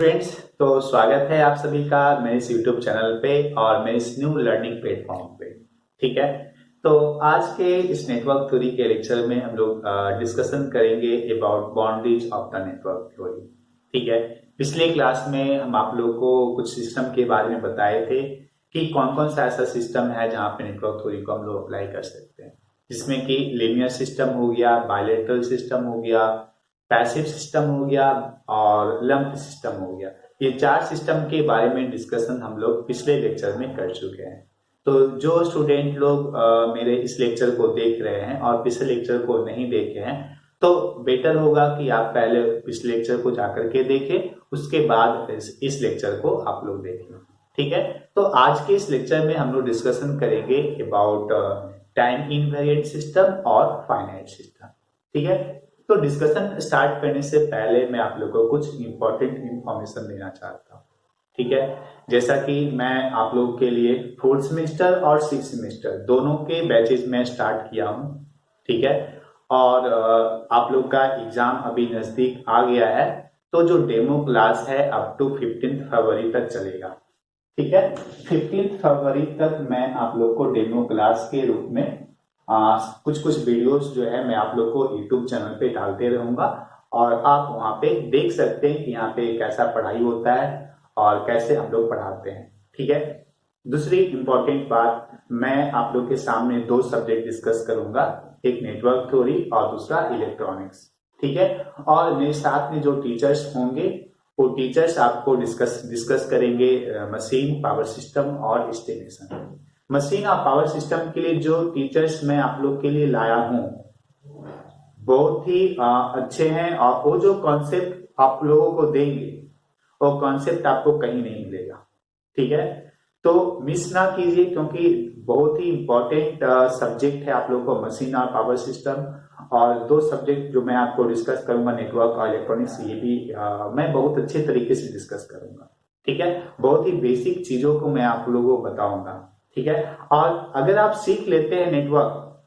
Friends, तो स्वागत है आप सभी का मेरे इस यूट्यूब चैनल पे और मेरे इस न्यू लर्निंग प्लेटफॉर्म पे। ठीक है, तो आज के इस नेटवर्क थ्योरी के लेक्चर में हम लोग डिस्कशन करेंगे about boundaries of the network theory. ठीक है, पिछले क्लास में हम आप लोगों को कुछ सिस्टम के बारे में बताए थे कि कौन कौन सा ऐसा सिस्टम है जहाँ पे नेटवर्क थ्योरी को हम लोग अप्लाई कर सकते हैं, जिसमें कि लीनियर सिस्टम हो गया, बायलैटरल सिस्टम हो गया, पैसिव सिस्टम हो गया और लंप सिस्टम हो गया। ये चार सिस्टम के बारे में डिस्कशन हम लोग पिछले लेक्चर में कर चुके हैं। तो जो स्टूडेंट लोग मेरे इस लेक्चर को देख रहे हैं और पिछले लेक्चर को नहीं देखे हैं, तो बेटर होगा कि आप पहले पिछले लेक्चर को जाकर के देखें, उसके बाद इस लेक्चर को आप लोग देखें। ठीक है, तो आज के इस लेक्चर में हम लोग डिस्कशन करेंगे अबाउट टाइम इनवेरिएंट सिस्टम और फाइनाइट सिस्टम। ठीक है, तो डिस्कशन स्टार्ट करने से पहले मैं आप लोगों को कुछ इंपॉर्टेंट इंफॉर्मेशन देना चाहता हूँ। ठीक है, जैसा कि मैं आप लोगों के लिए 4th सेमेस्टर और 6th सेमेस्टर दोनों के बैचेज में स्टार्ट किया हूँ। ठीक है, और आप लोग का एग्जाम अभी नजदीक आ गया है, तो जो डेमो क्लास है अप टू 15 फरवरी तक चलेगा। ठीक है, 15 फरवरी तक मैं आप लोग को डेमो क्लास के रूप में कुछ कुछ वीडियोस जो है मैं आप लोग को यूट्यूब चैनल पे डालते रहूंगा और आप वहां पे देख सकते हैं कि यहाँ पे कैसा पढ़ाई होता है और कैसे हम लोग पढ़ाते हैं। ठीक है, दूसरी इंपॉर्टेंट बात, मैं आप लोग के सामने दो सब्जेक्ट डिस्कस करूंगा, एक नेटवर्क थ्योरी और दूसरा इलेक्ट्रॉनिक्स। ठीक है, और मेरे साथ में जो टीचर्स होंगे वो टीचर्स आपको डिस्कस करेंगे मशीन, पावर सिस्टम और एस्टिमेशन। मशीन और पावर सिस्टम के लिए जो टीचर्स मैं आप लोग के लिए लाया हूं बहुत ही अच्छे हैं और वो जो कॉन्सेप्ट आप लोगों को देंगे वो कॉन्सेप्ट आपको कहीं नहीं मिलेगा। ठीक है, तो मिस ना कीजिए क्योंकि बहुत ही इंपॉर्टेंट सब्जेक्ट है आप लोगों को मशीन और पावर सिस्टम। और दो सब्जेक्ट जो मैं आपको डिस्कस करूंगा, नेटवर्क और इलेक्ट्रॉनिक्स, ये भी मैं बहुत अच्छे तरीके से डिस्कस करूंगा। ठीक है, बहुत ही बेसिक चीजों को मैं आप लोगों को बताऊंगा। ठीक है, और अगर आप सीख लेते हैं नेटवर्क,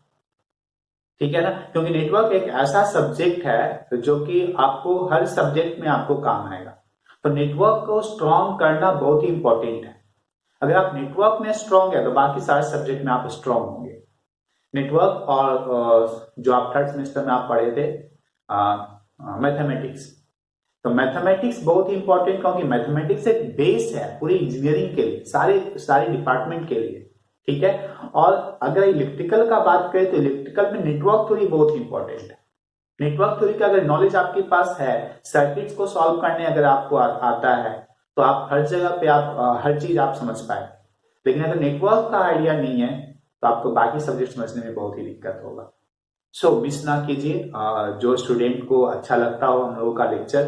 ठीक है ना, क्योंकि नेटवर्क एक ऐसा सब्जेक्ट है जो कि आपको हर सब्जेक्ट में आपको काम आएगा। तो नेटवर्क को स्ट्रॉन्ग करना बहुत ही इंपॉर्टेंट है। अगर आप नेटवर्क में स्ट्रॉन्ग है तो बाकी सारे सब्जेक्ट में आप स्ट्रॉन्ग होंगे। नेटवर्क और जो आप 3rd सेमेस्टर में आप पढ़े थे मैथमेटिक्स, तो मैथमेटिक्स बहुत ही इंपॉर्टेंट, क्योंकि मैथमेटिक्स एक बेस है पूरी इंजीनियरिंग के लिए, सारे डिपार्टमेंट के लिए। ठीक है, और अगर इलेक्ट्रिकल का बात करें तो इलेक्ट्रिकल में नेटवर्क थ्योरी बहुत इंपॉर्टेंट है। नेटवर्क थ्योरी का अगर नॉलेज आपके पास है, सर्किट्स को सॉल्व करने अगर आपको आता है, तो आप हर जगह पे आप हर चीज आप समझ पाए। लेकिन अगर नेटवर्क का आइडिया नहीं है तो आपको बाकी सब्जेक्ट समझने में बहुत ही दिक्कत होगा। सो मिस ना कीजिए। जो स्टूडेंट को अच्छा लगता हो हम लोगों का लेक्चर,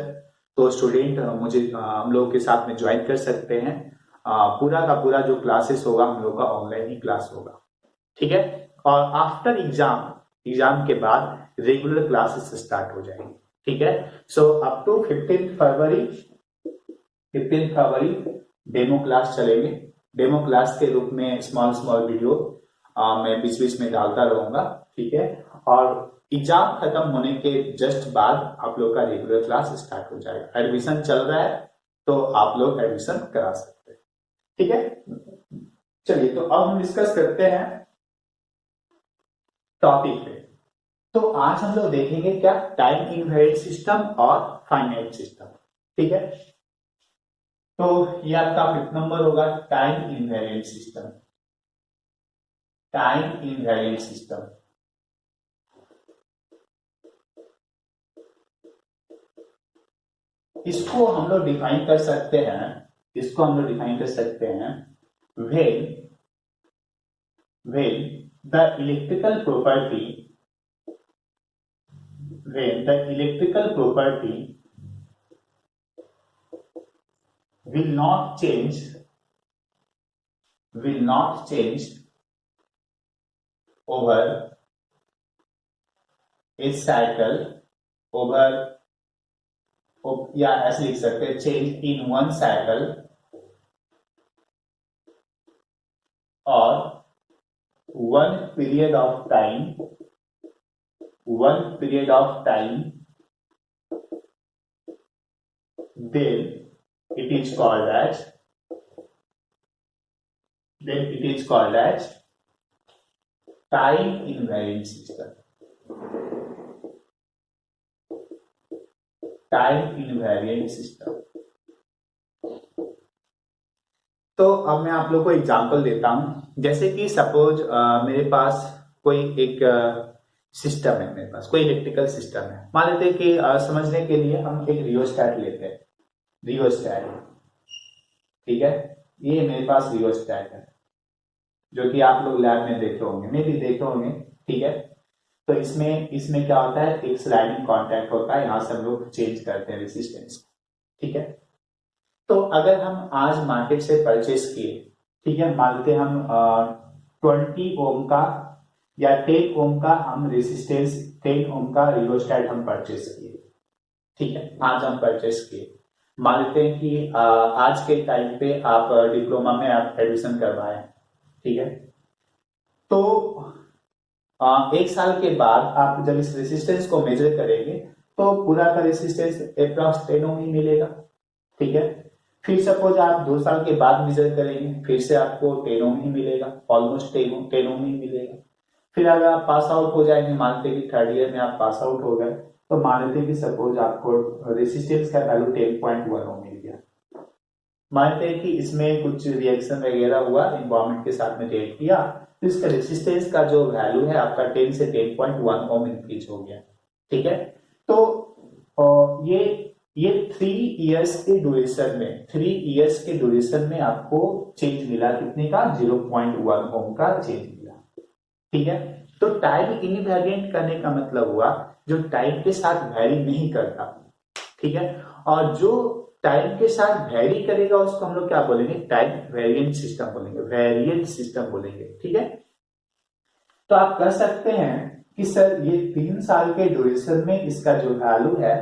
तो स्टूडेंट मुझे हम लोगों के साथ में ज्वाइन कर सकते हैं। पूरा का पूरा जो क्लासेस होगा हम लोग का ऑनलाइन ही क्लास होगा। ठीक है, और आफ्टर एग्जाम के बाद रेगुलर क्लासेस स्टार्ट हो जाएंगी। ठीक है, सो अप टू 15 फरवरी डेमो क्लास चलेंगे। डेमो क्लास के रूप में स्मॉल वीडियो मैं बीच बीच में डालता रहूंगा। ठीक है, और एग्जाम खत्म होने के जस्ट बाद आप लोग का रेगुलर क्लास स्टार्ट हो जाएगा। एडमिशन चल रहा है तो आप लोग एडमिशन करा सकते हैं। ठीक है, चलिए तो अब हम डिस्कस करते हैं टॉपिक पे। तो आज हम लोग देखेंगे क्या, टाइम इनवेरिएंट सिस्टम और फाइनाइट सिस्टम। ठीक है, तो ये आपका 5th नंबर होगा, time invariant system. Time invariant system, इसको हम लोग डिफाइन कर सकते हैं, when the electrical property will not change over a cycle, या ऐसे लिख सकते हैं, चेंज इन वन साइकिल और one period of time, then it is called as time invariant system. Time invariant system. तो अब मैं आप लोगों को एग्जांपल देता हूं, जैसे कि सपोज मेरे पास कोई एक सिस्टम है, मेरे पास कोई इलेक्ट्रिकल सिस्टम है। मान लेते हैं कि समझने के लिए हम एक रियोस्टैट लेते हैं, रियोस्टैट, ठीक है। ये मेरे पास रियोस्टैट है जो कि आप लोग लैब में देखे होंगे, मैं भी देखे होंगे, ठीक है। तो इसमें क्या होता है, एक स्लाइडिंग कॉन्टैक्ट होता है, यहां से हम लोग चेंज करते हैं रेजिस्टेंस, ठीक है। तो अगर हम आज मार्केट से परचेस किए, ठीक है, मान लेते हम 20 ओम का या 10 ओम का हम रेजिस्टेंस, 10 ओम का रियोस्टैट हम परचेस किए, ठीक है, आज हम परचेस किए। मान लेते हैं कि आज के टाइम पे आप डिप्लोमा में आप एडमिशन करवाए, ठीक है। तो एक साल के बाद आप जब इस रेजिस्टेंस को मेजर करेंगे तो पूरा का रेजिस्टेंस अप्रॉक्स 10 ओम ही मिलेगा, ठीक है। फिर सपोज आप 2 साल के बाद मेजर करेंगे, फिर से आपको 10 ओम ही मिलेगा, ऑलमोस्ट 10 ओम ही मिलेगा। फिर अगर आप पास आउट हो जाएंगे, मानते हैं कि 3rd ईयर में आप पास आउट हो गए, तो मान लेते हैं कि सपोज आपको रेजिस्टेंस का वैल्यू 10.1 ओम मिल गया। मानते हैं कि इसमें कुछ रिएक्शन वगैरह हुआ, एनवायरमेंट के साथ में रिएक्ट किया, तो इसका रेजिस्टेंस का जो वैल्यू है आपका 10 से 10.1 ओम इंक्रीज हो गया, ठीक है। तो ये 3 इयर्स के ड्यूरेशन में, 3 इयर्स के ड्यूरेशन में आपको चेंज मिला, कितने का, 0.1 ओम का चेंज मिला, ठीक है। तो टाइम इनवेरिएंट करने का मतलब हुआ जो टाइम के साथ वैरी नहीं करता, ठीक है। और जो टाइम के साथ वैरी करेगा उसको हम लोग क्या बोलेंगे, टाइम वेरिएंट सिस्टम बोलेंगे, वेरिएंट सिस्टम बोलेंगे, ठीक है। तो आप कह सकते हैं कि सर ये 3 साल के ड्यूरेशन में इसका जो वैल्यू है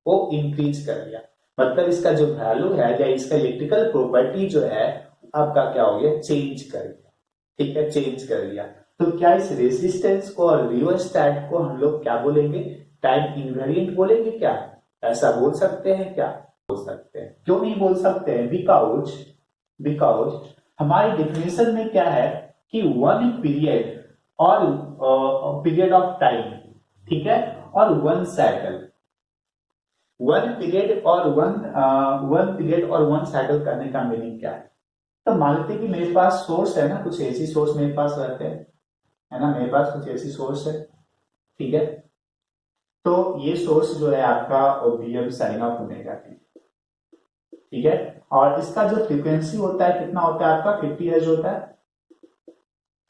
वो इंक्रीज कर लिया, मतलब इसका जो वैल्यू है या इसका इलेक्ट्रिकल प्रॉपर्टी जो है आपका क्या हो गया, चेंज कर लिया, ठीक है, चेंज कर लिया। तो क्या इस रेजिस्टेंस को और रियोस्टैट को हम लोग क्या बोलेंगे, टाइम इनवेरिएंट बोलेंगे क्या, ऐसा बोल सकते हैं क्या, बोल सकते हैं। क्यों नहीं बोल सकते हैं, बिकॉज हमारी डेफिनेशन में क्या है कि 1 पीरियड और पीरियड ऑफ टाइम, ठीक है, और 1 साइकिल, 1 पीरियड और 1 साइकिल करने का मीनिंग क्या है। तो मान लेते कि मेरे पास सोर्स है ना, कुछ ऐसी सोर्स मेरे पास रहते हैं, है ना, मेरे पास कुछ ऐसी सोर्स है, ठीक है। तो ये सोर्स जो है आपका OBM sign off omega T, ठीक है। और इसका जो फ्रीक्वेंसी होता है कितना होता है आपका, 50 हर्ट्ज होता है।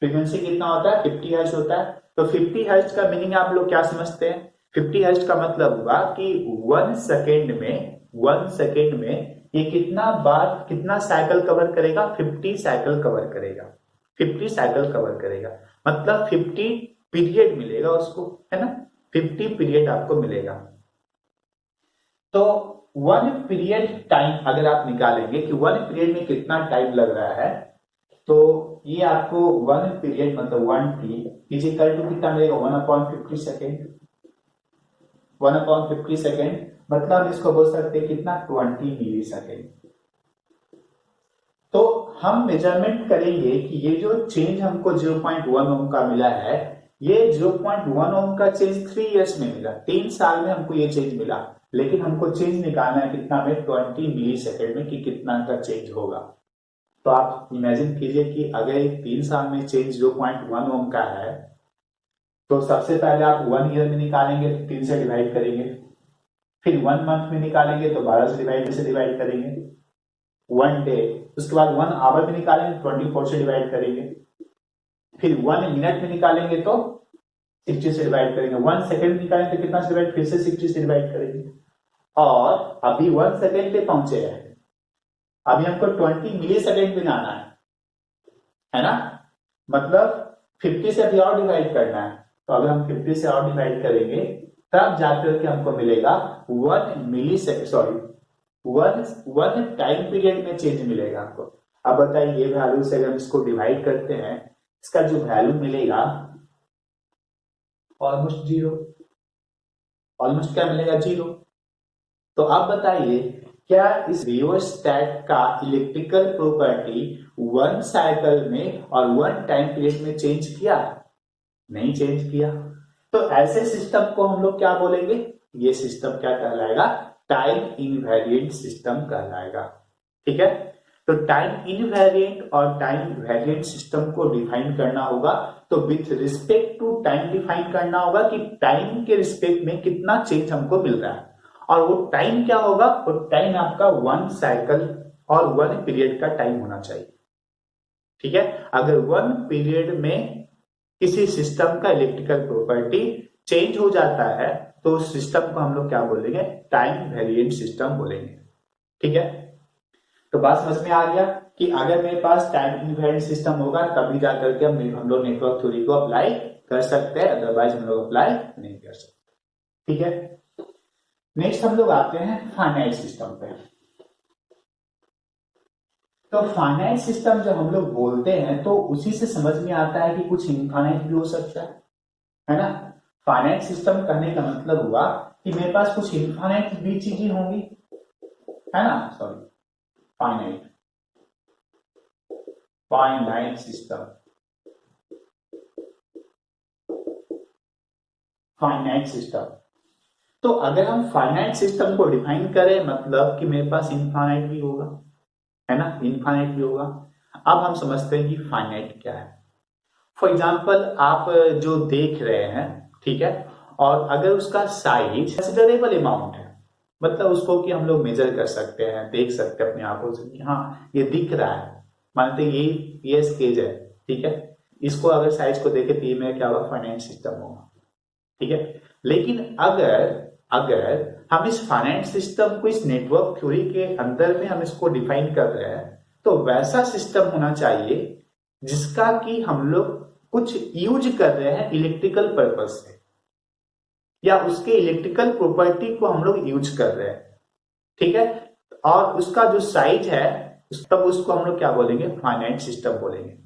फ्रीक्वेंसी कितना होता है, 50 हर्ट्ज होता है। तो 50 हर्ट्ज का मीनिंग आप लोग क्या समझते हैं, 50 हर्ट्ज का मतलब हुआ कि 1 सेकेंड में ये कितना बार, कितना साइकिल कवर करेगा, 50 साइकिल कवर करेगा, 50 साइकिल कवर करेगा, मतलब 50 पीरियड मिलेगा उसको, है ना, 50 पीरियड आपको मिलेगा। तो 1 पीरियड टाइम अगर आप निकालेंगे कि 1 पीरियड में कितना टाइम लग रहा है, तो ये आपको 1 पीरियड मतलब 1t इजिकल टू कितना मिलेगा, 1/50 सेकेंड, 1/50 सेकेंड, मतलब इसको बोल सकते हैं कितना, 20 मिली सेकेंड। तो हम मेजरमेंट करेंगे कि ये जो चेंज हमको 0.1 ओम का मिला है, ये 0.1 ओम का चेंज 3 इयर्स में मिला, 3 साल में हमको ये चेंज मिला, लेकिन हमको चेंज निकालना है कितना में, 20 मिली सेकेंड में, कि कितना का चेंज होगा। तो आप इमेजिन कीजिए कि अगर 3 साल में चेंज 0.1 ओम का है, तो सबसे पहले आप 1 ईयर में निकालेंगे तो 3 से डिवाइड करेंगे, फिर 1 मंथ में निकालेंगे तो 12 से डिवाइड करेंगे, 1 डे, उसके बाद 1 आवर में निकालेंगे 24 से डिवाइड करेंगे, फिर 1 मिनट में निकालेंगे तो 60 से डिवाइड करेंगे, 1 सेकेंड निकालेंगे तो कितना से डिवाइड, फिर से 60 से डिवाइड करेंगे। और अभी 1 सेकेंड पे पहुंचे हैं, अभी हमको 20 मिली सेकेंड में जाना है ना, मतलब 50 से अभी और डिवाइड करना है। तो अगर हम 50 से और डिवाइड करेंगे तब जाकर के हमको मिलेगा 1 मिली सेकेंड, सॉरी 1 टाइम पीरियड में चेंज मिलेगा हमको। अब बताइए ये वैल्यू से अगर हम इसको डिवाइड करते हैं, इसका जो वैल्यू मिलेगा ऑलमोस्ट 0, ऑलमोस्ट क्या मिलेगा, 0। तो आप बताइए क्या इस रियोस्टैट का इलेक्ट्रिकल प्रॉपर्टी वन साइकिल में और वन टाइम पीरियड में चेंज किया? नहीं चेंज किया। तो ऐसे सिस्टम को हम लोग क्या बोलेंगे? ये सिस्टम क्या कहलाएगा? टाइम इनवेरिएंट सिस्टम कहलाएगा। ठीक है, तो टाइम इनवेरिएंट और टाइम वेरिएंट सिस्टम को डिफाइन करना होगा तो with respect to time define करना होगा कि टाइम के रिस्पेक्ट में कितना चेंज हमको मिल रहा है, और वो टाइम क्या होगा? वो टाइम आपका वन साइकिल और वन पीरियड का टाइम होना चाहिए। ठीक है, अगर वन पीरियड में किसी सिस्टम का इलेक्ट्रिकल प्रॉपर्टी चेंज हो जाता है तो उस सिस्टम को हम लोग क्या बोलेंगे? टाइम वेरिएंट सिस्टम बोलेंगे। ठीक है, तो बात समझ में आ गया कि अगर मेरे पास टाइम इनवेरिएंट सिस्टम होगा तभी जाकर के हम लोग नेटवर्क थ्योरी को अप्लाई कर सकते हैं, अदरवाइज हम लोग अप्लाई नहीं कर सकते। ठीक है, नेक्स्ट हम लोग आते हैं फाइनाइट सिस्टम पे। तो फाइनाइट सिस्टम जब हम लोग बोलते हैं तो उसी से समझ में आता है कि कुछ इनफाइनाइट भी हो सकता है ना। फाइनाइट सिस्टम कहने का मतलब हुआ कि मेरे पास कुछ इनफाइनाइट भी चीजें होंगी, है ना। Sorry, finite finite system, finite system. तो अगर हम फाइनाइट सिस्टम को डिफाइन करें मतलब कि मेरे पास इनफाइनाइट भी होगा, है ना, इनफाइनाइट भी होगा। अब हम समझते हैं कि फाइनाइट क्या है। फॉर एग्जाम्पल आप जो देख रहे हैं, ठीक है, और अगर उसका साइज कंसिडरेबल अमाउंट है, मतलब उसको कि हम लोग मेजर कर सकते हैं, देख सकते हैं अपनी आंखों से कि हाँ ये दिख रहा है, मानते ये स्केज है, ठीक है, इसको अगर साइज को देखे तो ये में क्या होगा? फाइनाइट सिस्टम होगा। ठीक है, लेकिन अगर अगर हम इस फाइनाइट सिस्टम को इस नेटवर्क थ्योरी के अंदर में हम इसको डिफाइन कर रहे हैं तो वैसा सिस्टम होना चाहिए जिसका कि हम लोग कुछ यूज कर रहे हैं इलेक्ट्रिकल पर्पज से, या उसके इलेक्ट्रिकल प्रॉपर्टी को हम लोग यूज कर रहे हैं। ठीक है, और उसका जो साइज है तब उसको हम लोग क्या बोलेंगे? फाइनाइट सिस्टम बोलेंगे।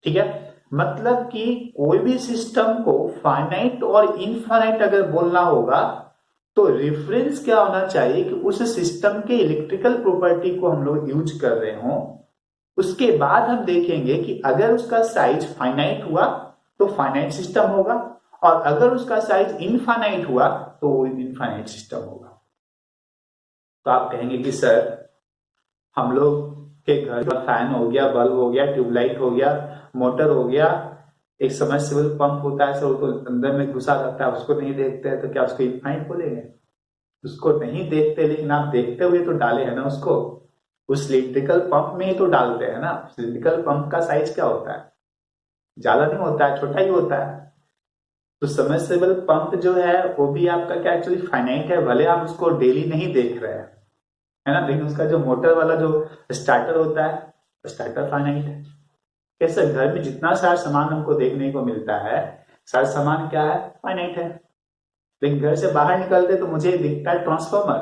ठीक है, मतलब कि कोई भी सिस्टम को फाइनाइट और इनफाइनाइट अगर बोलना होगा तो रेफरेंस क्या होना चाहिए कि उस सिस्टम के इलेक्ट्रिकल प्रॉपर्टी को हम लोग यूज कर रहे हो। उसके बाद हम देखेंगे कि अगर उसका साइज फाइनाइट हुआ तो फाइनाइट सिस्टम होगा, और अगर उसका साइज इनफाइनाइट हुआ तो वो इनफाइनाइट सिस्टम होगा। तो आप कहेंगे कि सर हम लोग के घर का फैन हो गया, बल्ब हो गया, ट्यूबलाइट हो गया, मोटर हो गया, एक सबमर्सिबल पंप होता है सर, वो तो अंदर में घुसा रहता है, उसको नहीं देखते हैं तो क्या उसको इनफाइनाइट बोलेंगे? उसको नहीं देखते, लेकिन आप देखते हुए तो डाले है ना उसको, उस सिलिंड्रिकल पंप में ही तो डालते हैं ना। सिलिंड्रिकल पंप का साइज क्या होता है? ज्यादा नहीं होता है, छोटा ही होता है। तो सबमर्सिबल पंप जो है वो भी आपका क्या एक्चुअली फाइनाइट है, भले आप उसको डेली नहीं देख रहे हैं, है ना, लेकिन उसका जो मोटर वाला जो स्टार्टर होता है, स्टार्टर फाइनाइट है। कैसे घर में जितना सारा सामान हमको देखने को मिलता है, सारा सामान क्या है? फाइनाइट है। लेकिन घर से बाहर निकलते तो मुझे दिखता है ट्रांसफॉर्मर,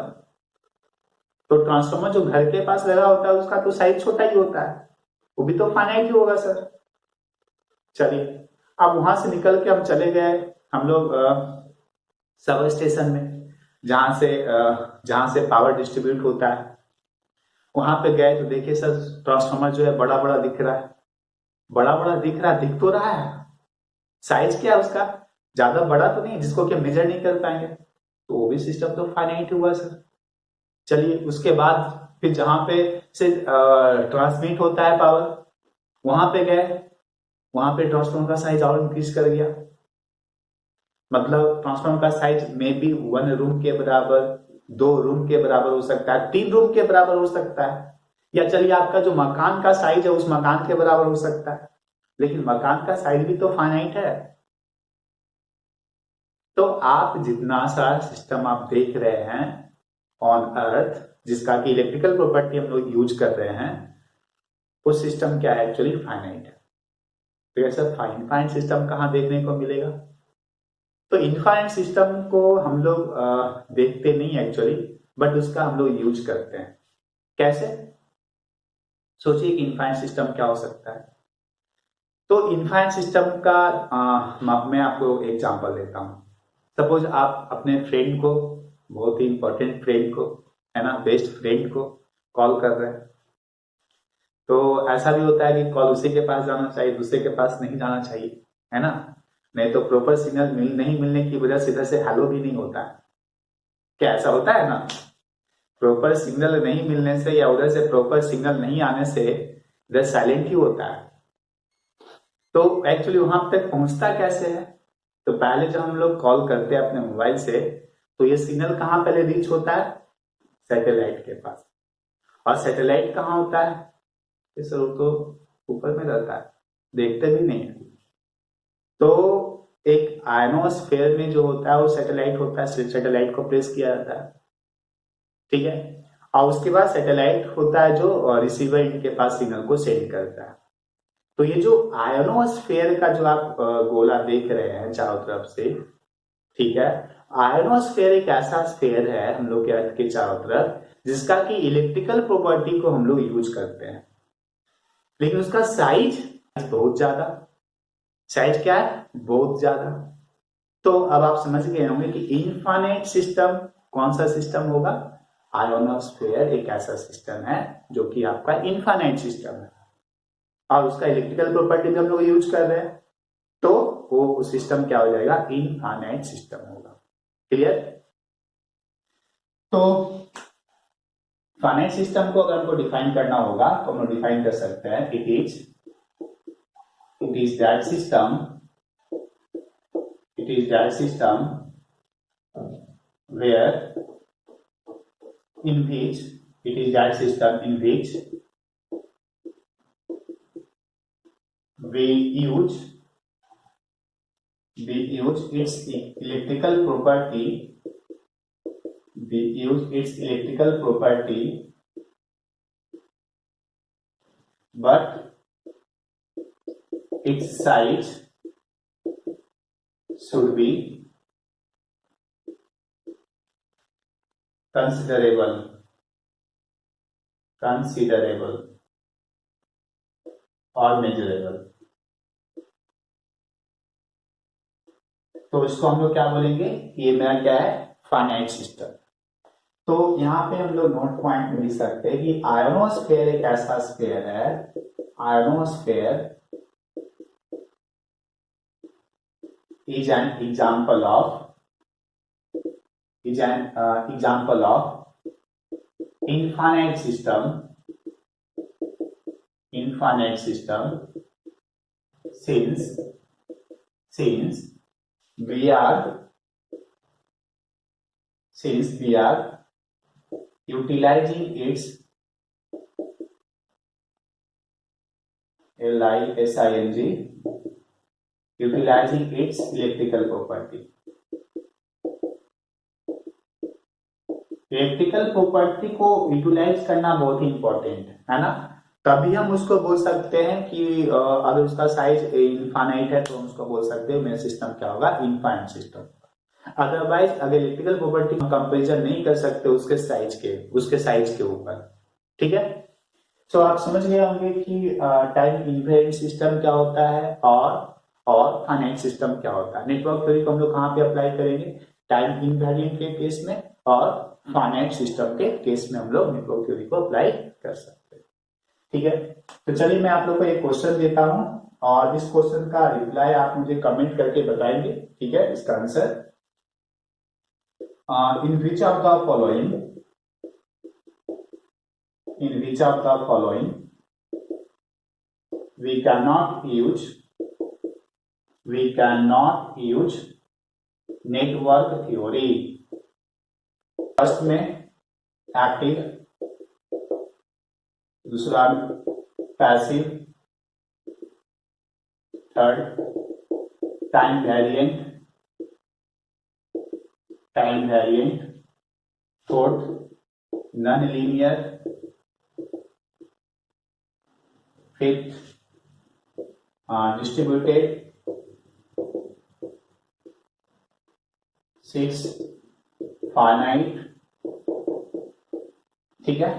तो ट्रांसफॉर्मर जो घर के पास लगा होता है उसका तो साइज छोटा ही होता है, वो भी तो फाइनाइट ही होगा सर। चलिए, अब वहां से निकल के हम चले गए हम लोग सब स्टेशन में, जहां से पावर डिस्ट्रीब्यूट होता है। वहां पे गए तो देखिए सर ट्रांसफॉर्मर जो है बड़ा बड़ा दिख रहा है, बड़ा बड़ा दिख रहा है, दिख तो रहा है, साइज क्या है उसका? ज्यादा बड़ा तो नहीं जिसको कि मेजर नहीं कर पाएंगे, तो वो भी सिस्टम तो फाइनाइट हुआ सर। चलिए, उसके बाद फिर जहां पे से ट्रांसमिट होता है पावर, वहां पे गए, वहां पे ट्रांसफॉर्मर का साइज और इंक्रीज कर गया, मतलब ट्रांसफॉर्मर का साइज में भी 1 रूम के बराबर, 2 रूम के बराबर हो सकता है, 3 रूम के बराबर हो सकता है, या चलिए आपका जो मकान का साइज है उस मकान के बराबर हो सकता है, लेकिन मकान का साइज भी तो फाइनाइट है। तो आप जितना सारा सिस्टम आप देख रहे हैं ऑन अर्थ, जिसका कि इलेक्ट्रिकल प्रॉपर्टी हम लोग यूज कर रहे हैं, वो सिस्टम क्या है? एक्चुअली फाइनाइट है। तो ऐसा फाइनाइट सिस्टम कहां देखने को मिलेगा? तो इनफाइनाइट सिस्टम को हम लोग देखते नहीं एक्चुअली, बट उसका हम लोग यूज करते हैं। कैसे? सोचिए कि इनफाइनाइट सिस्टम क्या हो सकता है। तो इनफाइनाइट सिस्टम का मैं आपको एग्जांपल देता हूं। सपोज आप अपने फ्रेंड को, बहुत ही इंपॉर्टेंट फ्रेंड को, है ना, बेस्ट फ्रेंड को कॉल कर रहे हैं। तो ऐसा भी होता है कि कॉल उसी के पास जाना चाहिए, दूसरे के पास नहीं जाना चाहिए, है ना, नहीं तो प्रॉपर सिग्नल नहीं मिलने की वजह से इधर से हेलो भी नहीं होता है। क्या ऐसा होता है ना, प्रॉपर सिग्नल नहीं मिलने से या उधर से प्रॉपर सिग्नल नहीं आने से इधर साइलेंट ही होता है। तो एक्चुअली वहां तक पहुंचता कैसे है, तो पहले जब हम लोग कॉल करते हैं अपने मोबाइल से तो ये सिग्नल कहां पहले रीच होता है, सैटेलाइट के पास। और सैटेलाइट कहाँ होता है, सर वो तो ऊपर में रहता है, देखते भी नहीं है। तो एक आयनोस्फेयर में जो होता है वो सैटेलाइट होता है, सैटेलाइट को प्लेस किया जाता है, ठीक है। और उसके बाद सैटेलाइट होता है जो रिसीवर इनके पास सिग्नल को सेंड करता है। तो ये जो आयनोस्फेयर का जो आप गोला देख रहे हैं चारों तरफ से, ठीक है, आयनोस्फेयर एक ऐसा स्फेयर है हम लोग के अर्थ के चारों तरफ जिसका कि इलेक्ट्रिकल प्रॉपर्टी को हम लोग यूज करते हैं, लेकिन उसका साइज बहुत ज्यादा, साइज क्या है, बहुत ज्यादा। तो अब आप समझ गए होंगे कि इनफाइनाइट सिस्टम कौन सा सिस्टम होगा, आयोनोस्फेयर एक ऐसा सिस्टम है जो कि आपका इनफाइनाइट सिस्टम है और उसका इलेक्ट्रिकल प्रॉपर्टी भी हम लोग यूज कर रहे हैं, तो वो सिस्टम क्या हो जाएगा, इनफाइनाइट सिस्टम होगा। क्लियर। तो फाइनाइट सिस्टम को अगर हमको डिफाइन करना होगा तो हम लोग डिफाइन कर सकते हैं, it is that system where in which it is that system in which we use its electrical property, but its size should be considerable or measurable। तो इसको हम लोग क्या बोलेंगे, ये मेरा क्या है, फाइनाइट सिस्टम। तो यहाँ पे हम लोग नोट पॉइंट में लिख सकते हैं कि आयोनोस्फेयर एक ऐसा स्फेयर है, ionosphere is an example of infinite system since we are utilizing its electrical property। Electrical property को यूटिलाइज करना बहुत ही इंपॉर्टेंट है ना, तभी हम उसको बोल सकते हैं कि अगर उसका साइज इनफाइनाइट है तो हम उसको बोल सकते हैं मेरा सिस्टम क्या होगा, इनफाइनाइट सिस्टम। अदरवाइज अगर इलेक्ट्रिकल प्रॉपर्टी हम कंपैरिजन नहीं कर सकते उसके साइज के ऊपर, ठीक है। तो आप समझ गए होंगे कि टाइम इनवेरिएंट सिस्टम क्या होता है और फाइनाइट सिस्टम क्या होता है। नेटवर्क थ्योरी को हम लोग कहाँ पे अप्लाई करेंगे, टाइम इनवेरिएंट के केस में और फाइनाइट सिस्टम के केस में हम लोग नेटवर्क थ्योरी को अप्लाई कर सकते हैं, ठीक है। तो चलिए मैं आप लोग को एक क्वेश्चन देता हूं और इस क्वेश्चन का रिप्लाई आप मुझे कमेंट करके बताएंगे, ठीक है। इसका answer, in which of the following we cannot use network theory। First में एक्टिव, दूसरा passive, third time variant, fourth non linear, fifth distributed, six finite, ठीक है।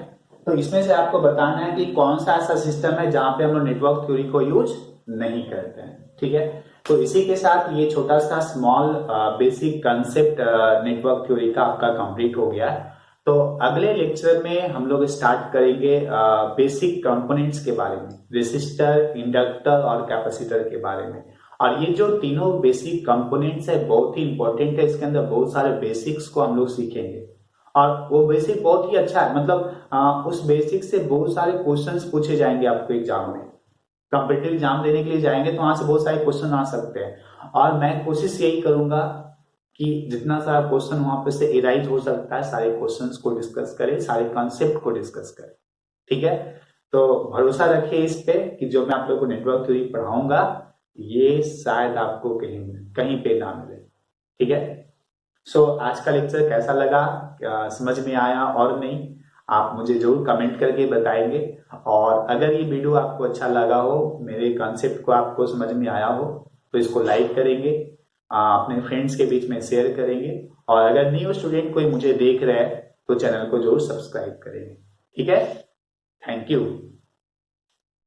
तो इसमें से आपको बताना है कि कौन सा ऐसा सिस्टम है जहां पे हम लोग नेटवर्क थ्योरी को यूज नहीं करते हैं, ठीक है। तो इसी के साथ ये छोटा सा small basic concept network theory का आपका कंप्लीट हो गया। तो अगले लेक्चर में हम लोग स्टार्ट करेंगे बेसिक कंपोनेंट्स के बारे में, रेसिस्टर, इंडक्टर और कैपेसिटर के बारे में। और ये जो तीनों बेसिक कंपोनेंट्स है बहुत ही इंपॉर्टेंट है, इसके अंदर बहुत सारे बेसिक्स को हम लोग सीखेंगे और वो बेसिक बहुत ही अच्छा है, मतलब उस बेसिक से बहुत सारे क्वेश्चंस पूछे जाएंगे आपको एग्जाम में। कॉम्पिटिटिव एग्जाम देने के लिए जाएंगे तो वहां से बहुत सारे क्वेश्चन आ सकते हैं और मैं कोशिश यही करूंगा कि जितना सारा क्वेश्चन वहां पे से एराइज हो सकता है सारे क्वेश्चंस को डिस्कस करें, सारे कॉन्सेप्ट को डिस्कस करें। ठीक है, तो भरोसा रखिए इस पे कि जो मैं आप लोगों को नेटवर्क थ्योरी पढ़ाऊंगा ये शायद आपको कहीं कहीं पे ना मिले। ठीक है, सो आज का लेक्चर कैसा लगा, समझ में आया और नहीं, आप मुझे जरूर कमेंट करके बताएंगे। और अगर ये वीडियो आपको अच्छा लगा हो, मेरे कॉन्सेप्ट को आपको समझ में आया हो, तो इसको लाइक करेंगे, अपने फ्रेंड्स के बीच में शेयर करेंगे और अगर न्यू स्टूडेंट कोई मुझे देख रहा है तो चैनल को जरूर सब्सक्राइब करेंगे। ठीक है, थैंक यू।